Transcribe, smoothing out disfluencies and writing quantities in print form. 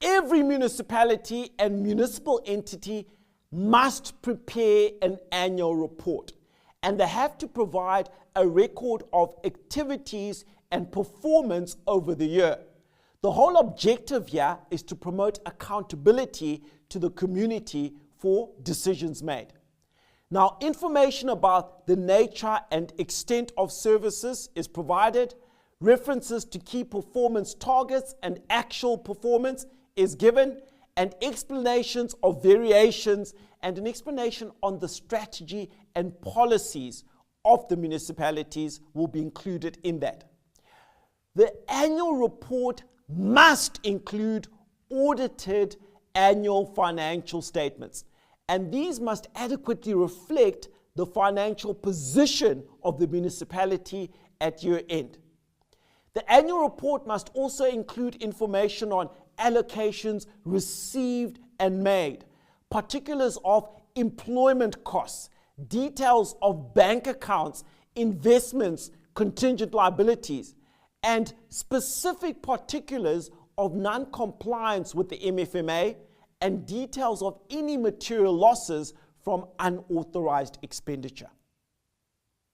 every municipality and municipal entity must prepare an annual report, and they have to provide a record of activities and performance over the year. The whole objective here is to promote accountability to the community for decisions made. Now, information about the nature and extent of services is provided. References to key performance targets and actual performance is given, and explanations of variations and an explanation on the strategy and policies of the municipalities will be included in that. The annual report must include audited annual financial statements, and these must adequately reflect the financial position of the municipality at year end. The annual report must also include information on allocations received and made, particulars of employment costs, details of bank accounts, investments, contingent liabilities, and specific particulars of non-compliance with the MFMA, and details of any material losses from unauthorized expenditure.